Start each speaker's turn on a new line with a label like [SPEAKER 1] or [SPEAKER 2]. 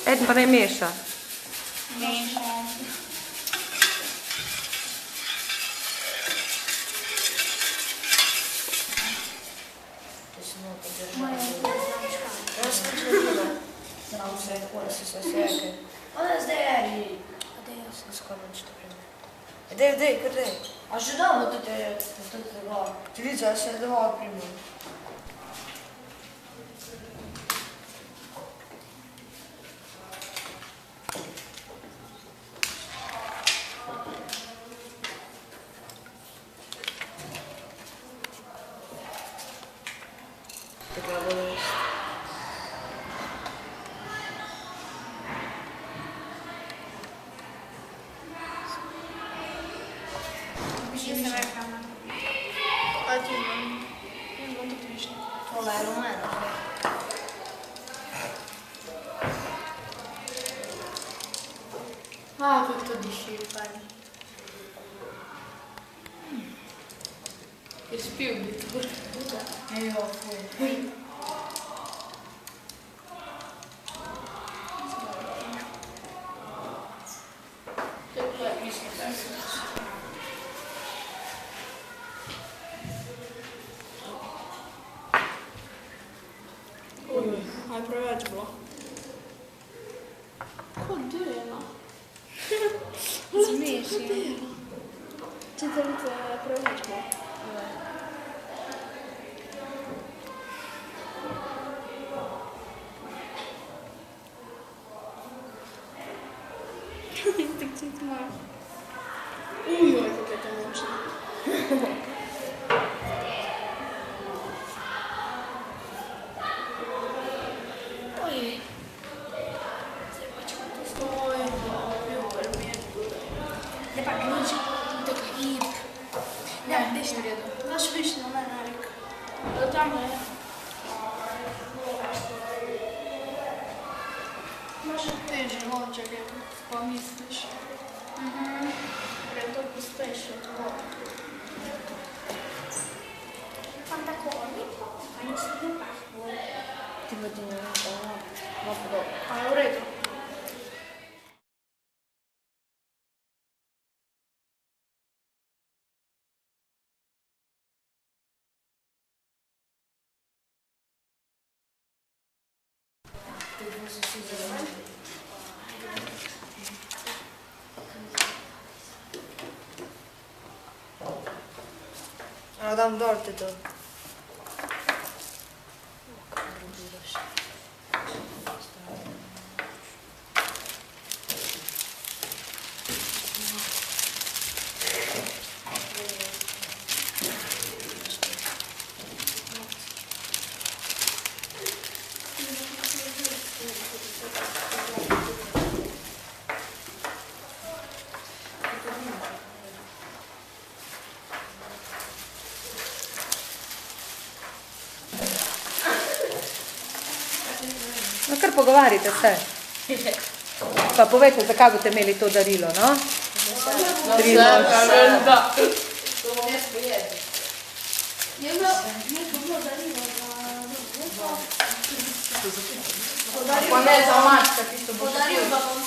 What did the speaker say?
[SPEAKER 1] Eden pa naj meša.
[SPEAKER 2] Meša.
[SPEAKER 3] Jaz sem čudila. Znam vse, da se sve sveke. Ona zdaj je. Dej, jaz sem skoraj nešto primjer. Dej, kar dej. A že damo to tega. Ti vidiš, jaz se doma primjer. Така бъде.
[SPEAKER 2] Ще се върхаме. А ти имам. Имам тут вижда.
[SPEAKER 3] Това е Ромена.
[SPEAKER 2] Как то диши, парни. Ти спил би тук.
[SPEAKER 3] Еjo, fuj.
[SPEAKER 2] Aj preveč bilo. Ko dela? Zmešaj. Četvrtica je preveč bilo. Instinktivt malo. Ujoj, kako je to močno. Oj. Oj, super, mi je bilo.
[SPEAKER 3] Ne pa gniči.
[SPEAKER 2] Tako hip. Ne, niš v redu. Znaš višnjo, ne, Erik. Da tam je. Imaš teži noček, pa misliš. Gre to pospeš od voda.
[SPEAKER 3] Pa tako lipo, pa nič ne pahlo. Ti bo ti ne vem, malo podobno.
[SPEAKER 2] A je v redu.
[SPEAKER 3] Ti bo se si zelo. Evo dam dol te to.
[SPEAKER 1] No, kar pogovarjate se. Pa povejte, zakaj boste imeli to darilo, no? Darilo.
[SPEAKER 2] Da.
[SPEAKER 3] To bom jaz pojedel.
[SPEAKER 2] Je bilo darilo za...
[SPEAKER 3] Pa ne za mačka,
[SPEAKER 2] Podaril pa bom